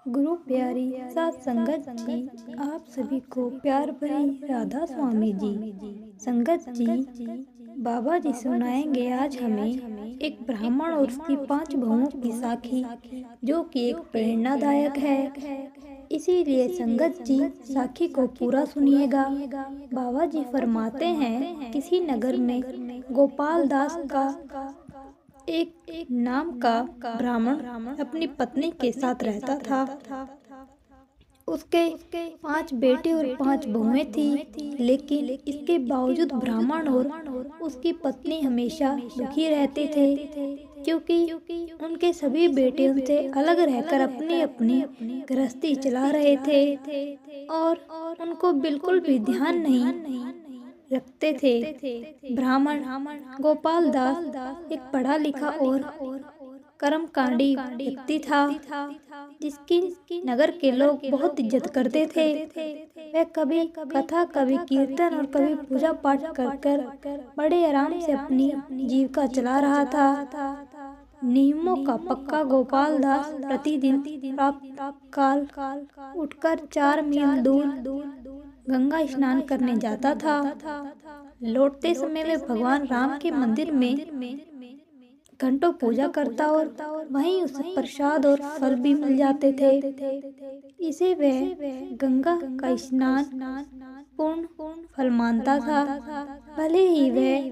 गुरु प्यारी सात संगत जी, आप सभी को प्यार भरी राधा स्वामी जी। संगत जी, बाबा जी सुनाएंगे आज हमें एक ब्राह्मण और उसकी 5 बहुओं की साखी, जो कि एक प्रेरणादायक है। इसीलिए संगत जी साखी को पूरा सुनिएगा। बाबा जी फरमाते हैं, किसी नगर में गोपाल दास का एक नाम का ब्राह्मण अपनी पत्नी के साथ रहता था। उसके 5 बेटे और 5 बहुएं थी, लेकिन इसके बावजूद ब्राह्मण और उसकी पत्नी हमेशा दुखी रहते थे, क्योंकि उनके सभी बेटे उनसे अलग रहकर अपनी अपनी गृहस्थी चला रहे थे और उनको बिल्कुल भी ध्यान नहीं रखते थे। ब्राह्मण गोपाल दास एक पढ़ा लिखा और कर्मकांडी व्यक्ति था, जिसकी नगर के लोग बहुत इज्जत करते थे। वह कभी कथा, कभी कीर्तन और कभी पूजा पाठ कर बड़े आराम से अपनी जीविका चला रहा था। नियमों का पक्का गोपाल दास प्रतिदिन प्रातःकाल उठकर 4 मील दूर गंगा स्नान करने जाता था। लौटते समय वे भगवान राम के मंदिर में घंटों पूजा करता और वहीं उसे प्रसाद और फल भी मिल जाते थे। इसे वह गंगा का स्नान पूर्ण फल मानता था। भले ही वह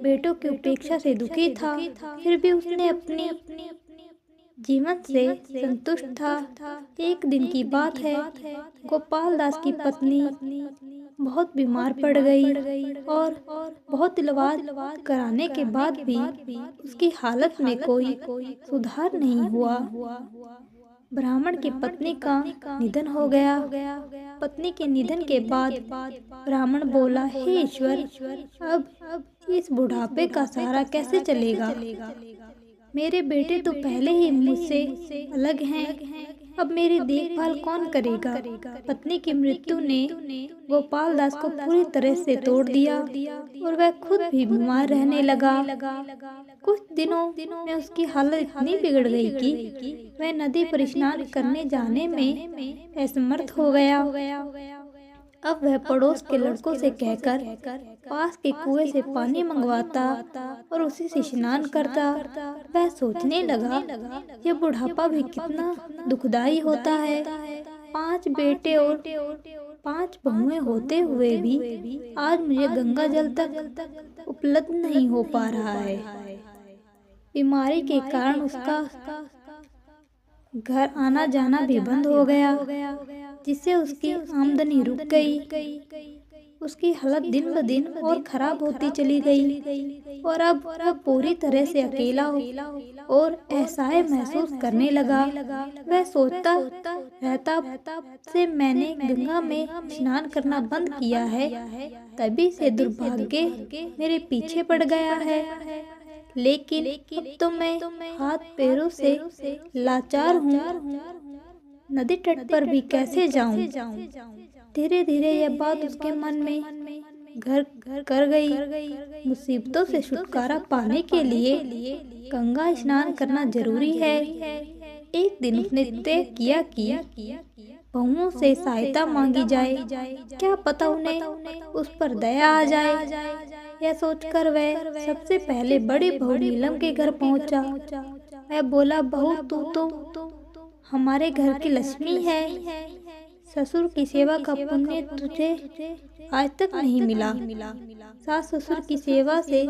बेटों की उपेक्षा से दुखी था, फिर भी उसने अपनी जीवन से संतुष्ट था। एक दिन की बात है, गोपाल दास की पत्नी बहुत बीमार पड़ गई और बहुत इलाज कराने के बाद भी उसकी हालत में कोई सुधार नहीं हुआ। ब्राह्मण की पत्नी का निधन हो गया। पत्नी के निधन के बाद ब्राह्मण बोला, हे ईश्वर, अब इस बुढ़ापे का सहारा कैसे चलेगा? मेरे बेटे तो पहले ही मुझसे अलग हैं, अब मेरी देखभाल कौन करेगा? पत्नी की मृत्यु ने गोपाल दास को पूरी तरह से तोड़ दिया और वह खुद भी बीमार रहने लगा। कुछ दिनों में उसकी हालत इतनी बिगड़ गई कि वह नदी पर स्नान करने जाने में असमर्थ हो गया। अब वह पड़ोस के लड़कों से कहकर पास के कुएं से पानी मंगवाता और उसी से स्नान करता। वह सोचने लगा, यह बुढ़ापा भी कितना दुखदाई होता है। 5 बेटे और 5 बहुएं होते हुए भी आज मुझे गंगा जल तक उपलब्ध नहीं हो पा रहा है। बीमारी के कारण उसका घर आना जाना भी बंद हो गया, जिससे उसकी आमदनी रुक गई। उसकी हालत दिन ब दिन और खराब होती चली गई और अब पूरी तरह से अकेला और असहाय महसूस करने लगा। वह सोचता रहता से मैंने गंगा में स्नान करना बंद किया है, तभी से दुर्भाग्य मेरे पीछे पड़ गया है। लेकिन अब तो मैं हाथ पैरों से लाचार हूँ, नदी तट पर भी कैसे जाऊं? धीरे धीरे यह बात उसके मन में घर कर गई। मुसीबतों से छुटकारा पाने के लिए गंगा स्नान करना जरूरी है। एक दिन उसने तय किया कि बहुओं से सहायता मांगी जाए, क्या पता उन्हें उस पर दया आ जाए। यह सोचकर वह सबसे पहले बड़ी बहू नीलम के घर पहुंचा। वह बोला, बहू, तू तो हमारे घर की लक्ष्मी है। ससुर की सेवा का पुण्य तुझे आज तक नहीं मिला। सास ससुर की सेवा से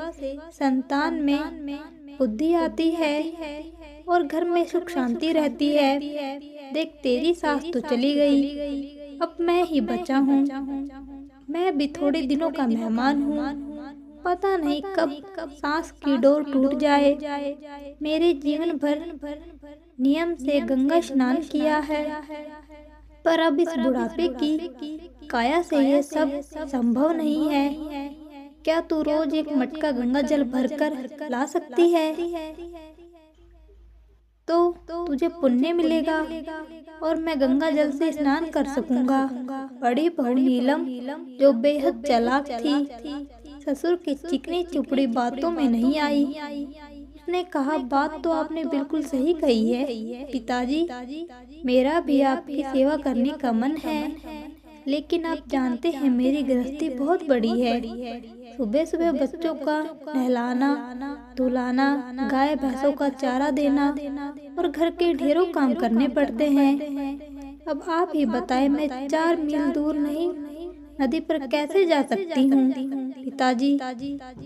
संतान में बुद्धि आती है और घर में सुख शांति रहती है। देख, तेरी सास तो चली गई, अब मैं ही बचा हूँ। मैं भी थोड़े दिनों का मेहमान हूँ। पता नहीं कब सांस की डोर टूट जाए। मेरे जीवन भर नियम से गंगा स्नान किया है, पर अब इस बुढ़ापे की काया से यह सब संभव नहीं है। क्या तू रोज एक मटका गंगा जल भरकर ला सकती है? तो तुझे पुण्य मिलेगा और मैं गंगा जल से स्नान कर सकूंगा। बड़ी बहू नीलम, जो बेहद चालाक थी, ससुर की चिकनी चुपड़ी बातों में नहीं आई। उसने कहा, बात तो आपने बिल्कुल सही कही है पिताजी, मेरा भी आपकी सेवा करने का मन है, लेकिन आप जानते हैं मेरी गृहस्थी बहुत बड़ी है। सुबह सुबह बच्चों का नहलाना धुलाना, गाय भैंसों का चारा देना और घर के ढेरों काम करने पड़ते हैं। अब आप ही बताएं, मैं 4 मील दूर नहीं नदी पर कैसे जा सकती हूँ? पिताजी,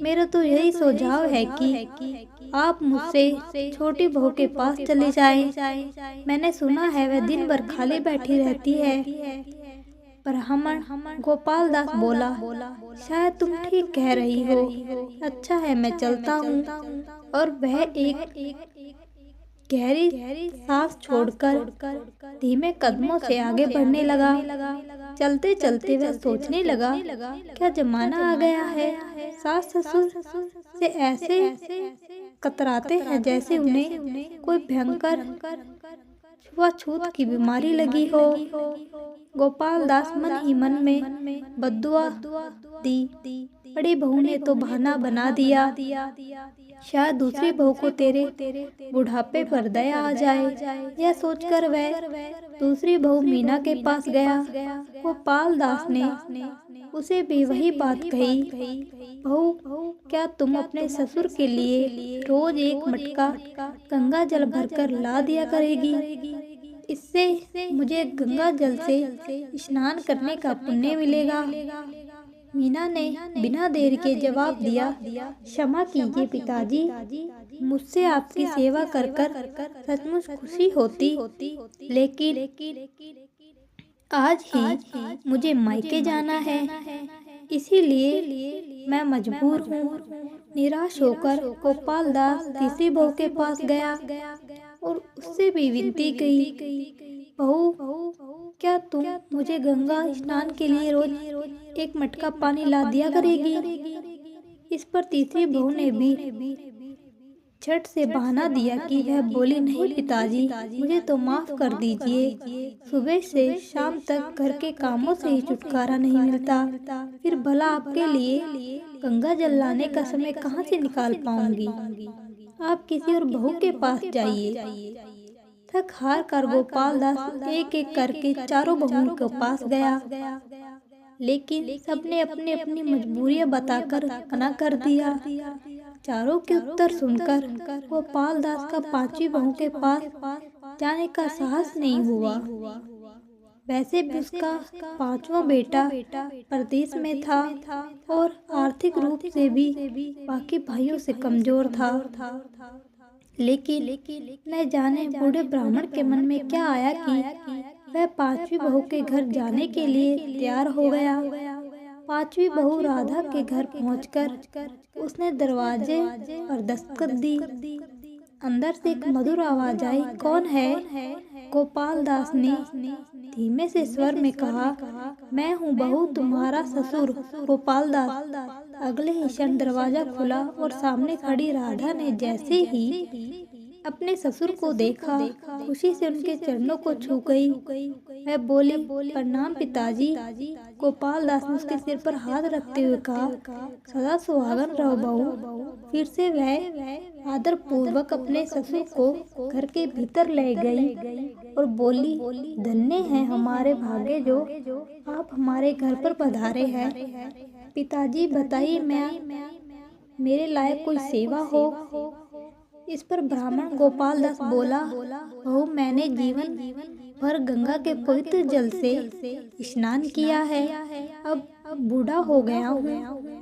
मेरा तो यही सुझाव है कि आप मुझसे छोटी बहू के पास चले जाएं। मैंने सुना है वह दिन भर खाली बैठी रहती है। ब्राह्मण गोपाल दास बोला, शायद तुम ठीक कह रही हो। अच्छा है, मैं चलता हूँ। और वह एक गहरी सांस छोड़कर धीमे कदमों से आगे बढ़ने लगा। चलते चलते वह सोचने लगा, क्या जमाना आ गया है, सास ससुर से ऐसे कतराते हैं जैसे उन्हें कोई भयंकर छुआछूत की बीमारी लगी हो। गोपाल दास मन ही मन में बद्दुआ दी, बड़ी बहू ने तो बहाना बना दिया, शायद दूसरी बहू को तेरे बुढ़ापे पर दया आ जाए। यह सोचकर वह दूसरी बहू मीना के पास गया। गोपाल दास ने उसे भी वही बात कही, बहू, क्या तुम अपने ससुर के लिए रोज एक मटका गंगा जल भरकर ला दिया करेगी? इससे मुझे गंगा जल से स्नान करने का पुण्य मिलेगा। मीना ने बिना देर के जवाब दिया, क्षमा कीजिए पिताजी, मुझसे आपकी सेवा कर सचमुच खुशी होती, लेकिन आज ही मुझे मायके जाना है, इसीलिए मैं मजबूर हूँ। निराश होकर गोपाल दास तीसरी बहू के पास गया और उससे भी विनती की, बहू, क्या तुम मुझे गंगा स्नान के लिए रोज एक मटका पानी ला दिया करेगी? इस पर तीसरी बहू ने भी झट से बहाना दिया कि वह बोली, नहीं पिताजी, मुझे तो माफ कर दीजिए, सुबह से शाम तक घर के कामों से ही छुटकारा नहीं मिलता, फिर भला आपके लिए गंगा जल लाने का समय कहाँ से निकाल पाऊंगी? आप किसी और बहू के पास जाइए। थक हार कर गोपाल दास एक एक करके चारों बहुओं के पास गया, लेकिन सबने अपनी अपनी मजबूरियां बताकर मना कर दिया। चारों के उत्तर सुनकर गोपाल दास का पांचवी बहू के पास जाने का साहस नहीं हुआ। वैसे भी उसका पांचवा बेटा परदेश में था और आर्थिक रूप से भी बाकी भाइयों से कमजोर था। लेकिन न जाने बूढ़े ब्राह्मण के मन में क्या आया कि वह पांचवी बहू के घर जाने के लिए तैयार हो गया। पांचवी बहू राधा के घर पहुंचकर उसने दरवाजे पर दस्तक दी। अंदर से एक मधुर आवाज आई, कौन है? गोपाल दास ने धीमे से स्वर में कहा, मैं हूँ बहू, तुम्हारा ससुर गोपाल दास। अगले ही क्षण दरवाजा खुला और सामने खड़ी राधा ने जैसे ही अपने ससुर को देखा, खुशी से उनके चरणों को छू गई। वह बोली, प्रणाम पिताजी। गोपाल दास ने उसके सिर पर हाथ रखते हुए कहा, सदा सुहागन रहो बहू। फिर से वह आदर पूर्वक अपने ससुर को घर के भीतर ले गई और बोली, धन्य है हमारे भाग्य जो आप हमारे घर पर पधारे हैं। पिताजी बताइए, मैं मेरे लायक कोई सेवा हो? इस पर ब्राह्मण गोपाल दास बोला, बहू, मैंने जीवन भर गंगा के पवित्र जल से स्नान किया है। अब बूढ़ा हो गया हूँ,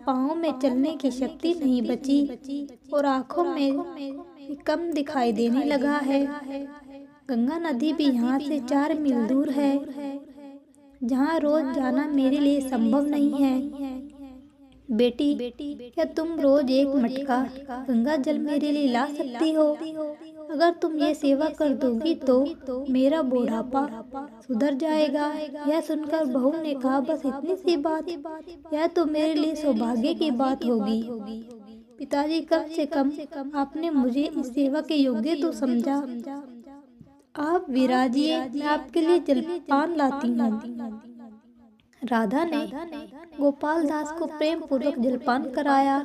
पाँव में चलने की शक्ति नहीं बची और आँखों में कम दिखाई देने लगा है। गंगा नदी भी यहाँ से 4 मील दूर है, जहाँ रोज जाना मेरे लिए संभव नहीं है। बेटी, क्या तुम रोज एक मटका गंगा जल मेरे लिए ला सकती हो? अगर तुम ये सेवा कर दोगी तो मेरा बुढ़ापा सुधर जाएगा। यह सुनकर बहू ने कहा, बस इतनी सी बात, यह तो मेरे लिए सौभाग्य की बात होगी। पिताजी, कम से कम आपने मुझे इस सेवा के योग्य तो समझा। आप विराजिए, मैं आपके लिए जलपान लाती हूँ। राधा ने गोपाल दास को प्रेम पूर्वक जलपान कराया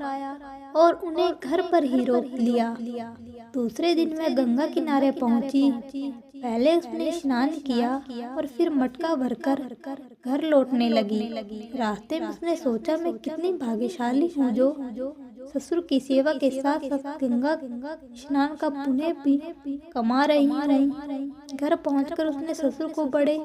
और उन्हें घर पर ही रोक लिया। दूसरे दिन वह गंगा किनारे पहुंची। पहले उसने स्नान किया और फिर मटका भरकर घर लौटने लगी। रास्ते में उसने सोचा, मैं कितनी भाग्यशाली हूँ जो ससुर की सेवा के साथ साथ गंगा स्नान का पुण्य भी कमा रही हूँ। घर पहुंचकर उसने ससुर को बड़े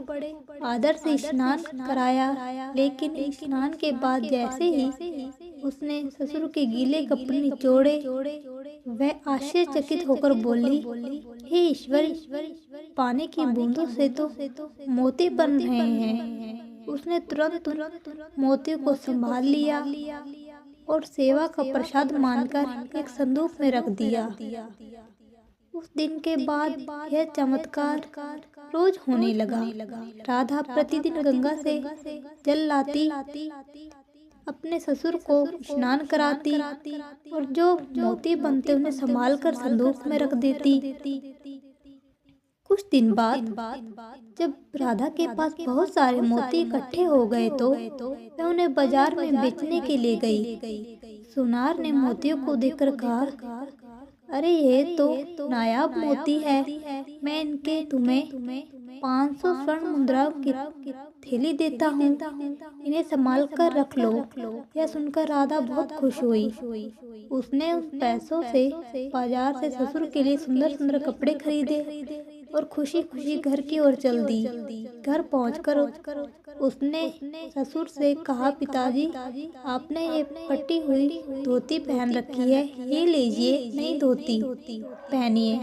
आदर से स्नान कराया, लेकिन स्नान के बाद जैसे ही उसने ससुर के गीले कपड़े निचोड़े, वह आश्चर्यचकित होकर बोली, हे ईश्वर, पानी की बूंदों से तो मोती बन रहे हैं। उसने तुरंत मोतियों को संभाल लिया और सेवा का प्रसाद मानकर एक संदूक में रख दिया। उस दिन के बाद यह चमत्कार रोज होने लगा। राधा प्रतिदिन गंगा से जल लाती, अपने ससुर को स्नान कराती और जो मोती बनते उन्हें संभाल कर संदूक में रख देती। कुछ दिन बाद जब राधा के पास बहुत सारे मोती इकट्ठे हो गए तो वह उन्हें बाजार में बेचने के लिए गई। सुनार ने मोतियों को देखकर कहा, अरे ये तो नायाब मोती है, मैं इनके तुम्हें 500 स्वर्ण मुद्राओं की थैली देता हूँ, इन्हें संभाल कर रख लो। यह सुनकर राधा बहुत खुश हुई। उसने उन पैसों से बाजार से ससुर के लिए सुंदर सुंदर कपड़े खरीदे और खुशी खुशी घर की ओर चल दी। घर पहुंचकर उसने ससुर से कहा, पिताजी, आपने ये फटी हुई धोती पहन रखी है, ये लीजिए नई धोती पहनिए।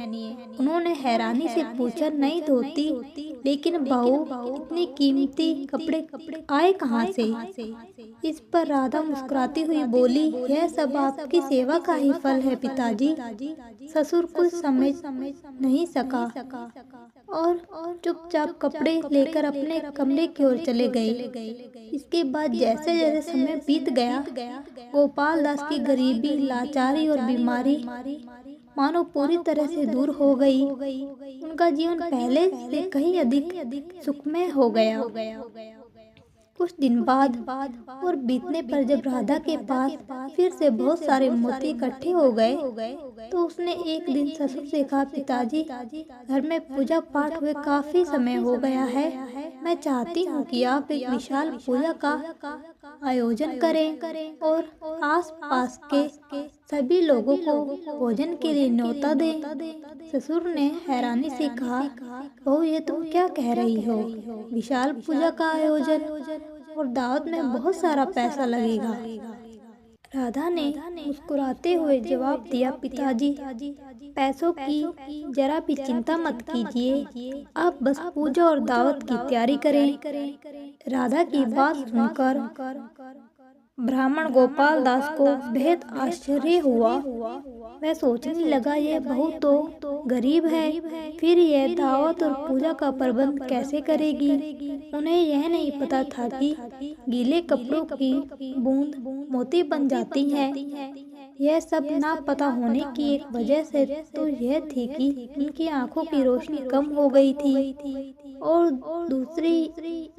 उन्होंने हैरानी से पूछा, नई धोती? लेकिन बहू, इतनी कीमती कपड़े आए कहाँ से? इस पर राधा मुस्कुराती हुई बोली, यह सब आपकी सेवा का ही फल है पिताजी। ससुर कुछ समझ नहीं सका और चुपचाप कपड़े लेकर अपने कमरे की ओर चले गए। इसके बाद जैसे जैसे समय बीत गया, गोपाल दास की गरीबी, लाचारी और बीमारी मानो पूरी तरह से दूर हो गई। उनका जीवन पहले से कहीं अधिक सुखमय हो गया। कुछ दिन बाद और बीतने पर जब राधा के पास फिर से बहुत सारे मोती इकट्ठे हो गए तो उसने एक दिन ससुर से कहा, पिताजी, घर में पूजा पाठ हुए काफी समय हो गया है, मैं चाहती हूँ कि आप एक विशाल पूजा का आयोजन करें और आस-पास के सभी लोगों को भोजन के लिए न्योता दें। ससुर ने हैरानी से कहा, बहू, ये तुम क्या कह रही हो? विशाल पूजा का आयोजन और दावत में बहुत सारा पैसा लगेगा। राधा ने मुस्कुराते हुए जवाब दिया, पिताजी, पैसों की जरा भी चिंता मत कीजिए, आप बस पूजा और दावत की तैयारी करें। राधा की बात सुनकर ब्राह्मण गोपाल दास को बेहद आश्चर्य हुआ। वह सोचने लगा, यह बहू तो गरीब है, फिर यह दावत और पूजा का प्रबंध कैसे करेगी? उन्हें यह नहीं पता था कि गीले कपड़ों की बूंद मोती बन जाती है। यह सब ना पता होने की एक वजह से तो यह थी कि उनकी आंखों की रोशनी कम हो गई थी और दूसरी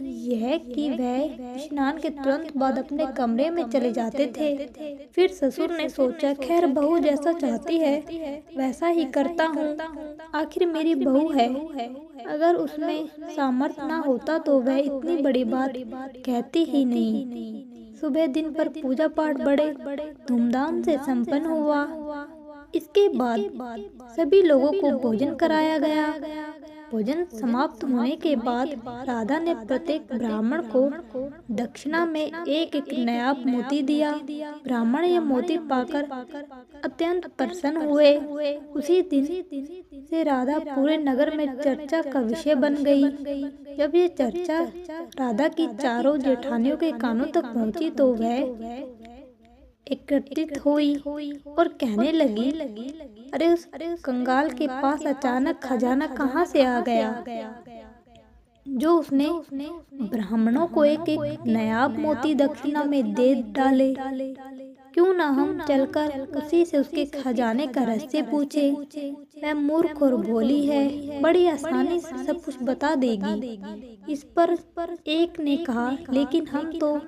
यह कि वह स्नान के तुरंत बाद अपने कमरे में चले जाते थे। फिर ससुर ने सोचा, खैर, बहू जैसा चाहती है वैसा ही करता हूँ, आखिर मेरी बहू है, अगर उसमें सामर्थ्य ना होता तो वह इतनी बड़ी बात कहती ही नहीं। सुबह दिन पर पूजा पाठ बड़े धूमधाम से संपन्न हुआ। इसके बाद सभी लोगों को भोजन कराया गया। भोजन समाप्त होने के बाद राधा ने प्रत्येक ब्राह्मण को दक्षिणा में एक एक नया मोती दिया। ब्राह्मण यह मोती पाकर अत्यंत प्रसन्न हुए। उसी दिन से राधा पूरे नगर में चर्चा का विषय बन गई। जब ये चर्चा राधा की चारों जेठानियों के कानों तक पहुंची तो वह एकत्रित हुई और कहने लगी, अरे उस कंगाल के पास अचानक खजाना कहाँ से आ गया जो उसने ब्राह्मणों को एक एक नायाब मोती दक्षिणा में दे डाले। क्यों ना हम चलकर उसी से उसके खजाने का रहस्य पूछे। वह मूर्ख और भोली है, बड़ी आसानी से सब कुछ बता देगी। इस पर एक ने कहा, लेकिन हम तो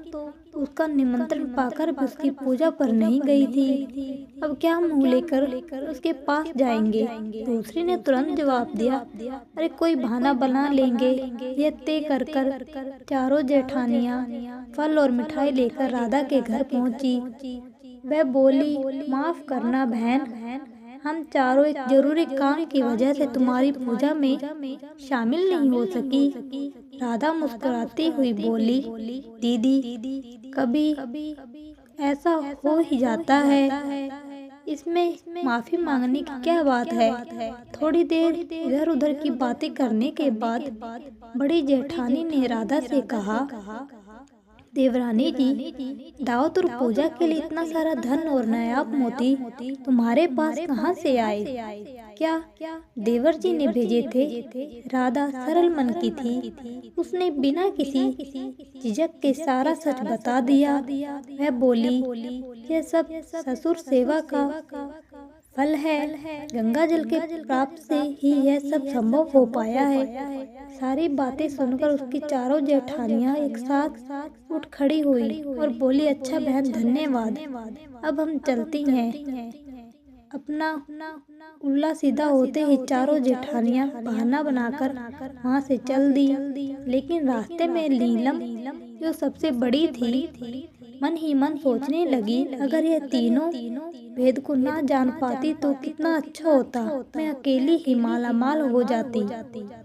उसका निमंत्रण पाकर भी उसकी पूजा पर नहीं गई थी, अब क्या मुंह लेकर उसके पास जाएंगे। दूसरी ने तुरंत जवाब दिया, अरे कोई बहाना बना लेंगे। यह तय कर चारों जेठानियां फल और मिठाई लेकर राधा के घर पहुंची। वह बोली, माफ करना बहन, हम चारों एक जरूरी काम की वजह से तुम्हारी पूजा में शामिल नहीं हो सकी। राधा मुस्कुराती हुई बोली, दीदी कभी ऐसा हो ही जाता है, इसमें माफी मांगने की क्या बात है। थोड़ी देर इधर उधर की बातें करने के बाद बड़ी जेठानी ने राधा से कहा, देवरानी जी, दावत और पूजा के लिए इतना सारा धन और नायाब मोती तुम्हारे पास कहाँ से आए? क्या देवर जी ने भेजे थे? राधा सरल मन की थी, उसने बिना किसी झिझक के सारा सच बता दिया। वह बोली, यह सब ससुर सेवा का फल है, गंगा जल के प्राप्त से ही यह सब संभव हो पाया है। सारी बातें सुनकर उसकी चारों जेठानियां एक साथ उठ खड़ी हुई और बोली, अच्छा बहन, धन्यवाद, अब हम चलती हैं। अपना उल्ला सीधा होते ही चारों जेठानियां बहाना बनाकर वहां से चल दी। लेकिन रास्ते में नीलम, जो सबसे बड़ी थी, मन ही मन सोचने लगी, अगर ये तीनों भेद को ना जान पाती तो कितना अच्छा होता, मैं अकेली ही मालामाल हो जाती।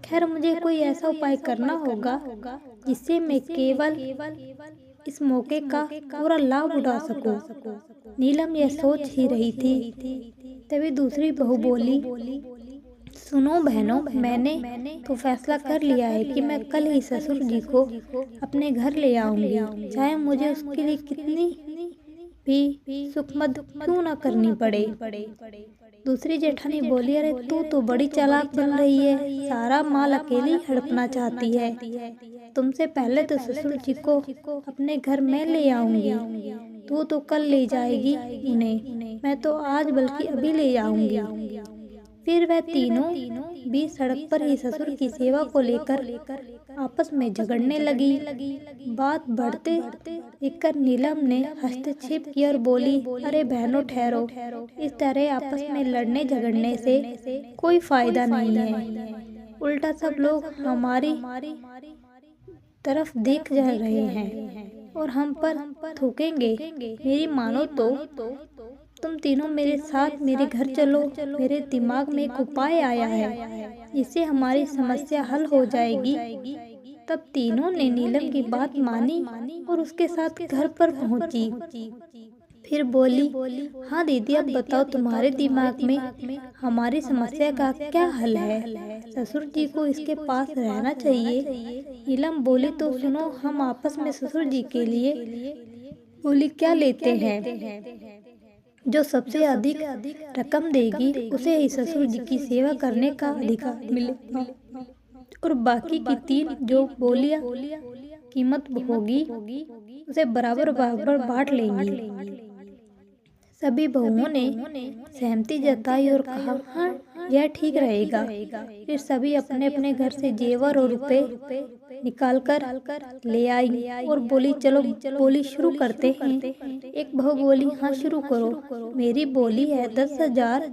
खैर, मुझे कोई ऐसा उपाय करना होगा जिससे मैं केवल इस मौके का पूरा लाभ उठा सकूं। नीलम यह सोच ही रही थी, तभी दूसरी बहू बोली, सुनो बहनों, मैंने तो फैसला कर लिया है कि मैं कल ही ससुर जी को अपने घर ले आऊंगी, चाहे मुझे उसके लिए कितनी भी सुखमद क्यों ना करनी पड़े। दूसरी जेठानी बोली, अरे तू तो बड़ी चालाक बन रही है, सारा माल अकेली हड़पना चाहती है। तुमसे पहले तो ससुर जी को अपने घर में ले आऊंगी, तू तो कल ले जाएगी उन्हें, मैं तो आज बल्कि अभी ले आऊंगी। फिर वह तीनों भी सड़क पर ही ससुर की सेवा को लेकर आपस में झगड़ने लगी। बात बढ़ते देखकर नीलम ने हस्तक्षेप किया और बोली, अरे बहनों ठहरो, इस तरह आपस में लड़ने झगड़ने से कोई फायदा नहीं है, उल्टा सब लोग हमारी तरफ देख जा रहे हैं और हम पर थूकेंगे। मेरी मानो तो तुम तीनों मेरे साथ मेरे घर चलो, मेरे दिमाग में एक उपाय आया है, इससे हमारी समस्या हल हो जाएगी। तब तीनों ने नीलम की बात मानी और उसके साथ घर पर पहुंची। फिर बोली, हाँ दीदी, अब बताओ तुम्हारे दिमाग में हमारी समस्या का क्या हल है? ससुर जी को इसके पास रहना चाहिए। नीलम बोली, तो सुनो, हम आपस में ससुर जी के लिए बोली क्या लेते हैं, जो सबसे अधिक रकम देगी उसे ही ससुर जी की सेवा करने का अधिकार मिलेगा, और बाकी की 3 जो बोलियां कीमत होगी उसे बराबर बराबर बांट लेंगी। सभी बहुओं ने सहमति जताई और कहा, हाँ यह ठीक रहेगा। फिर सभी अपने अपने घर से जेवर और रुपए निकालकर ले आई और बोली, चलो बोली शुरू करते हैं। एक बहू बोली, हाँ शुरू करो। मेरी बोली है 10,000,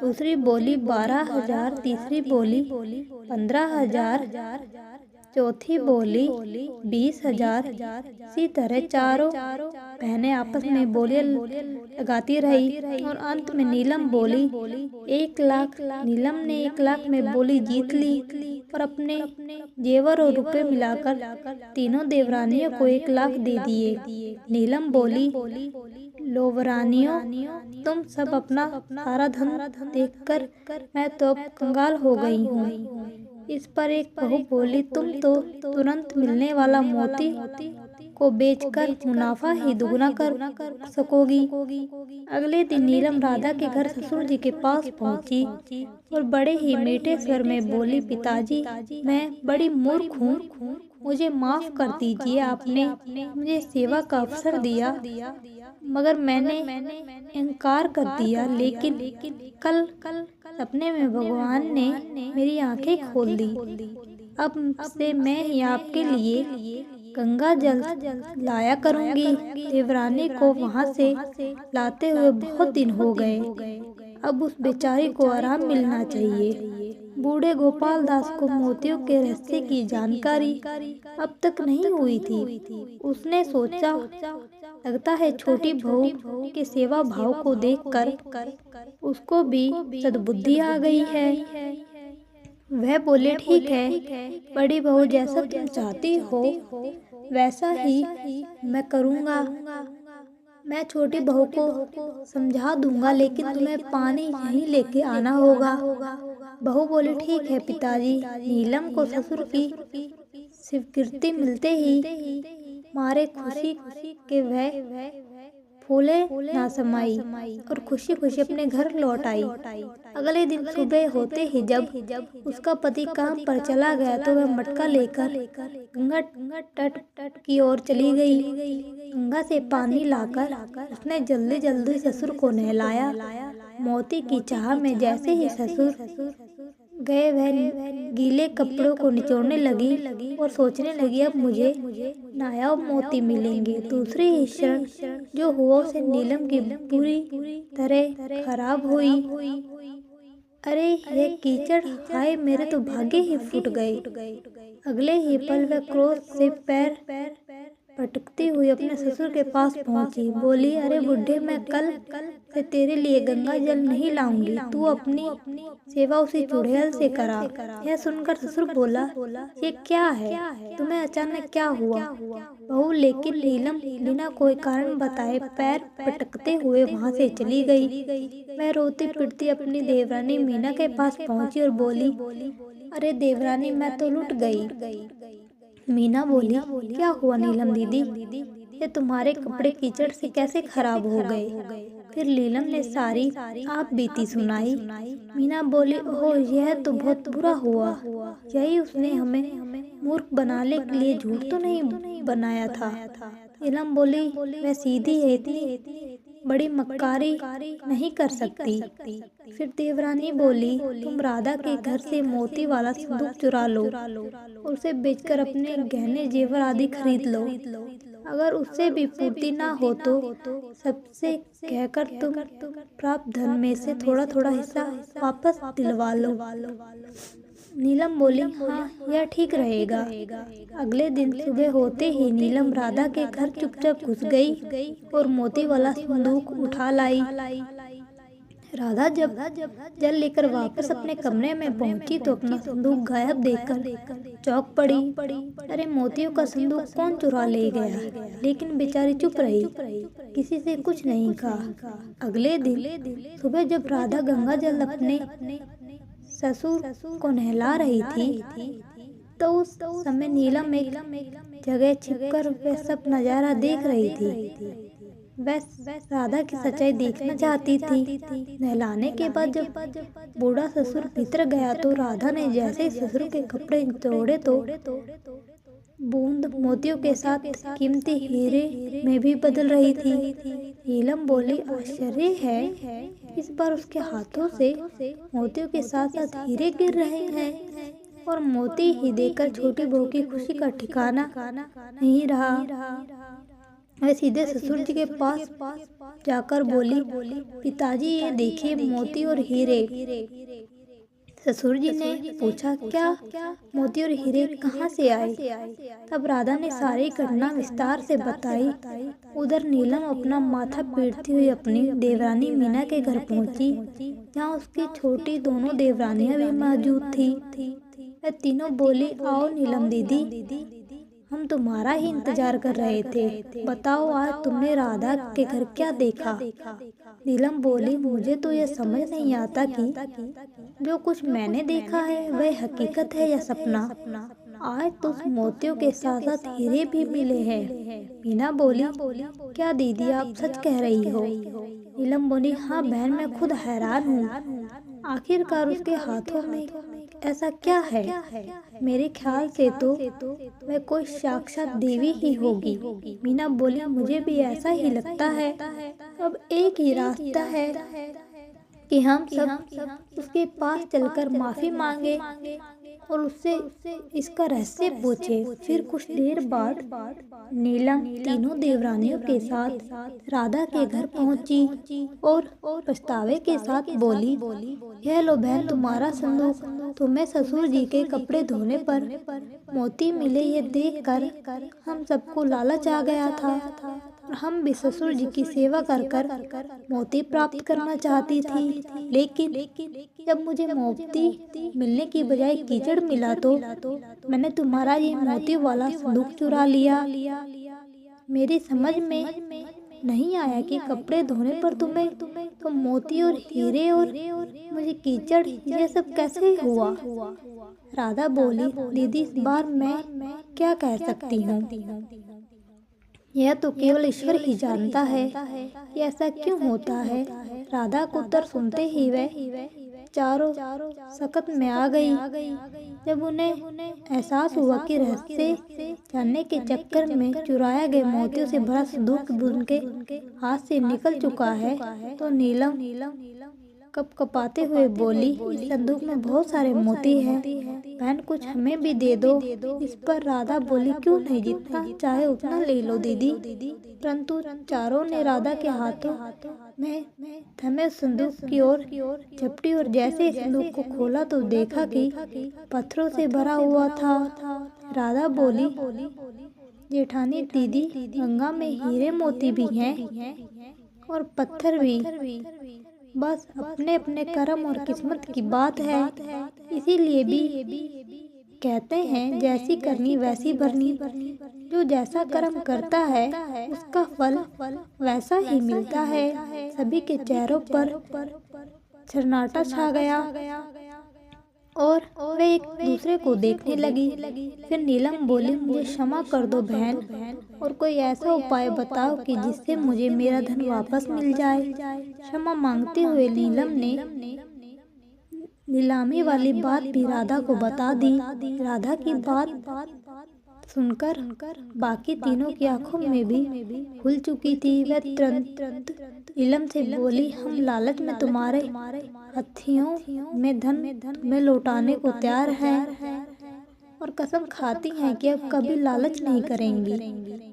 दूसरी बोली 12,000, तीसरी बोली 15,000, चौथी बोली 20,000। इसी तरह चारों बहनें आपस में बोलियां लगाती रही और अंत में नीलम बोली 1 लाख। नीलम ने 1 लाख में बोली जीत ली और अपने जेवर और रुपए मिलाकर तीनों देवरानियों को 1 लाख दे दिए। नीलम बोली, लोवरानियों, तुम सब अपना सारा धन देखकर मैं तो अब कंगाल हो गई हूँ। इस पर एक बहू बोली, तुम तो तुरंत मिलने वाला मोती को बेचकर मुनाफा ही दुगना कर सकोगी। अगले दिन नीलम राधा के घर ससुर जी के पास पहुंची और बड़े ही मीठे स्वर में बोली, पिताजी, मैं बड़ी मूर्ख हूँ, मुझे माफ कर दीजिए। आपने मुझे सेवा का अवसर दिया मगर मैंने इनकार कर दिया, लेकिन कल सपने में भगवान ने मेरी आंखें खोल दी। अब से मैं ही आपके लिए गंगा जल लाया करूंगी। देवरानी को वहां से लाते हुए बहुत दिन हो गए, अब उस बेचारी को आराम मिलना चाहिए। बूढ़े गोपाल दास को मोतियों के रहस्य की जानकारी अब तक नहीं हुई थी। उसने सोचा, लगता है छोटी बहू के सेवा भाव को देखकर उसको भी सद्बुद्धि आ गई है। वह बोले, ठीक है बड़ी बहू, जैसा तुम चाहती हो वैसा ही मैं करूँगा। मैं छोटी बहू को समझा दूंगा, लेकिन तुम्हें पानी यहीं लेके आना होगा। बहू बोली, ठीक है पिताजी। नीलम को ससुर की स्वीकृति मिलते ही मारे खुशी के वह फूले ना समाई और खुशी खुशी अपने घर लौट आई। अगले दिन सुबह होते ही जब उसका पति काम पर चला गया तो वह मटका लेकर गंगा तट की ओर चली गई। गंगा से पानी लाकर उसने जल्दी जल्दी ससुर को नहलाया। मोती की चाह में जैसे ही ससुर गए, वह गीले कपड़ों को निचोड़ने लगी और सोचने लगी, अब मुझे नायाब मोती मिलेंगे। दूसरी ही क्षण जो हुआ उसे नीलम की पूरी तरह खराब हुई। अरे यह कीचड़, हाय मेरे तो भाग्य ही फूट गए। अगले ही पल वह क्रोध से पैर पटकती हुई अपने ससुर के पास पहुंची। बोली, अरे बुढ़े, मैं कल से तेरे लिए गंगा जल नहीं लाऊंगी, तू अपनी सेवा उसी चुड़ैल से करा। यह सुनकर ससुर बोला, ये क्या है, तुम्हें अचानक क्या हुआ बहू? लेकिन नीलम बिना कोई कारण बताए पैर पटकते हुए वहां से चली गई। वह रोती पिटती अपनी देवरानी मीना के पास पहुंची और बोली, अरे देवरानी, मैं तो लुट गई। मीना बोली, क्या हुआ नीलम दीदी, ये तुम्हारे कपड़े कीचड़ से कैसे खराब हो गए? फिर नीलम ने सारी आप बीती सुनाई। मीना बोली, ओह यह तो बहुत बुरा हुआ। यही उसने हमें मूर्ख बनाने के लिए झूठ तो नहीं बनाया था। नीलम बोली, वह सीधी है, इतनी बड़ी मक्कारी नहीं कर सकती। फिर देवरानी बोली, तुम राधा के घर से मोती वाला संदूक चुरा लो और उसे बेचकर अपने गहने जेवर आदि खरीद लो। अगर उससे भी पूर्ति ना हो तो सबसे कहकर तुम प्राप्त धन में से थोड़ा थोड़ा हिस्सा वापस दिलवा लो। नीलम बोली, हाँ यह ठीक रहेगा। अगले दिन सुबह होते ही नीलम राधा के घर चुपचाप घुस गई और मोती वाला संदूक उठा लाई। राधा जब जल लेकर वापस अपने कमरे में पहुंची तो अपना संदूक गायब देखकर चौंक पड़ी। अरे मोतियों का संदूक कौन चुरा ले गया? लेकिन बेचारी चुप रही, किसी से कुछ नहीं कहा। अगले दिन सुबह जब राधा गंगा जल अपने ससुर को नहला रही थी तो उस समय नीलम एक जगह छिपकर वह सब नजारा देख रही थी। वह राधा की सच्चाई देखना चाहती थी। नहलाने के बाद जब बूढ़ा ससुर भीतर गया तो राधा ने जैसे ससुर के कपड़े तोड़े तो बूंद मोतियों के साथ कीमती हीरे में भी बदल रही थी। नीलम बोली, आश्चर्य है, इस बार उसके हाथों से मोतियों के साथ साथ हीरे गिर रहे हैं। और मोती ही देखकर छोटी बहू की खुशी का ठिकाना नहीं रहा। वह सीधे ससुर जी के पास जाकर बोली, पिताजी ये देखिए मोती और हीरे। ससुर जी ने पूछा, क्या मोती और हीरे कहाँ से आए? तब राधा ने सारी घटना विस्तार से बताई। उधर नीलम अपना माथा पीटती हुई अपनी देवरानी मीना के घर पहुंची, जहाँ उसकी छोटी दोनों देवरानियां भी मौजूद थी। वह तीनों बोली, आओ नीलम दीदी, हम तुम्हारा ही इंतजार कर रहे थे। बताओ आज तुमने राधा के घर क्या देखा? नीलम बोली, मुझे तो यह समझ नहीं आता कि जो कुछ मैंने देखा है वह हकीकत है या सपना। आज तो उस मोतियों के साथ साथ हीरे भी मिले हैं। मीना बोली, क्या दीदी आप सच कह रही हो? नीलम बोली, हाँ बहन, मैं खुद हैरान हूँ। आखिरकार उसके हाथों में ऐसा क्या है? मेरे ख्याल से तो वह कोई साक्षात देवी ही होगी। मीना बोली, मुझे भी ऐसा ही लगता है। अब एक ही रास्ता है कि हम सब उसके पास चलकर माफी मांगे और उससे इसका रहस्य पूछे। फिर कुछ देर बाद नीलम तीनों देवरानियों के साथ राधा के घर पहुंची और पछतावे के साथ बोली, यह लो बहन तुम्हारा संदूक। तुम्हें ससुर जी के कपड़े धोने पर मोती मिले, ये देखकर हम सबको लालच आ गया था और हम भी ससुर जी की सेवा कर कर मोती प्राप्त करना चाहती थी। लेकिन जब मुझे मोती मिलने की बजाय कीचड़ मिला तो मैंने तुम्हारा ये मोती वाला संदूक चुरा लिया। मेरी समझ में नहीं आया कि कपड़े धोने पर तुम्हें तो मोती और हीरे और मुझे कीचड़, ये सब कैसे हुआ? राधा बोली, दीदी इस बार मैं क्या कह सकती हूँ, यह तो केवल ईश्वर ही जानता है कि ऐसा क्यों होता है। राधा को उत्तर सुनते ही वह चारों सकत में आ गई। जब उन्हें एहसास हुआ कि रहस्य जानने के चक्कर में चुराया गए मोतियों से भरा संदूक उनके हाथ से निकल चुका है, तो नीलम कपकपाते हुए बोली, इस संदूक में बहुत सारे मोती हैं, बहन कुछ हमें भी दे दो। इस पर राधा बोली, क्यों नहीं, जितना चाहे उतना ले लो दीदी। परंतु चारों ने राधा के हाथों में थमे संदूक की ओर झपटी और जैसे संदूक को खोला तो देखा कि पत्थरों से भरा हुआ था। राधा बोली, जेठानी दीदी, गंगा में हीरे मोती भी हैं और पत्थर भी, बस अपने अपने कर्म और किस्मत की बात है। इसीलिए भी कहते हैं, जैसी करनी वैसी भरनी। जो जैसा कर्म करता है उसका फल वैसा ही मिलता है। सभी के चेहरों पर सन्नाटा छा गया और वे एक दूसरे को देखने लगी। फिर नीलम बोली, मुझे क्षमा कर दो बहन, और कोई ऐसा उपाय बताओ कि जिससे मुझे मेरा धन वापस मिल जाए। क्षमा मांगते हुए नीलम ने नीलामी वाली बात भी राधा को बता दी। राधा की बात सुनकर बाकी तीनों की आंखों में भी खुल चुकी थी। वह तुरंत नीलम से बोली, हम लालच में तुम्हारे हथियों में धन में लौटाने को तैयार हैं और कसम खाती हैं कि अब कभी लालच नहीं करेंगी,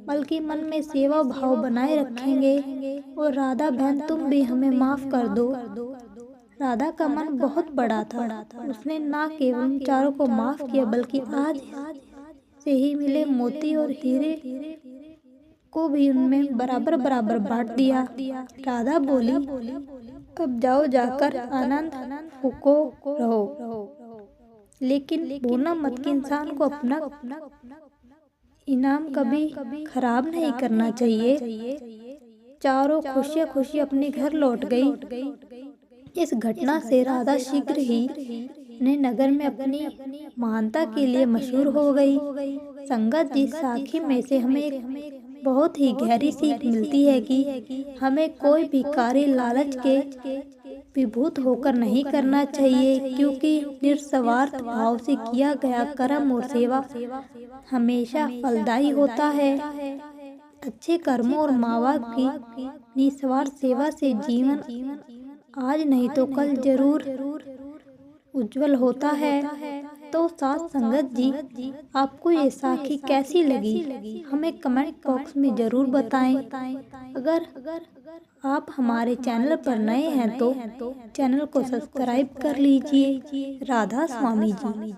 बल्कि मन में सेवा भाव बनाए रखेंगे। और राधा बहन, तुम भी हमें माफ कर दो। राधा का मन बहुत बड़ा था। उसने ना केवल उन चारों को माफ किया, बल्कि आज से ही मिले मोती और हीरे को भी उनमें बराबर बराबर बांट दिया। राधा बोली, अब जाओ, जाकर आनंद फूको रहो, लेकिन भूलना मत कि इंसान को अपना इनाम कभी खराब नहीं करना चाहिए। चारों खुशी अपने घर लौट गई। इस घटना से राधा शीघ्र ही अपने नगर में अपनी महानता के लिए मशहूर हो गई। संगत जी, साखी में से हमें एक बहुत ही गहरी सीख मिलती है कि हमें कोई भी कार्य लालच के विभूत होकर नहीं करना चाहिए, क्योंकि निस्वार्थ भाव से किया गया कर्म और सेवा हमेशा फलदायी होता है। अच्छे कर्मों और माँ बाप की निस्वार्थ सेवा से जीवन आज नहीं तो कल जरूर उज्जवल होता है। तो साथ संगत जी, आपको ये साखी कैसी लगी, हमें कमेंट बॉक्स में जरूर बताएं। अगर आप हमारे चैनल पर नए हैं तो चैनल को सब्सक्राइब कर लीजिए। राधा स्वामी जी।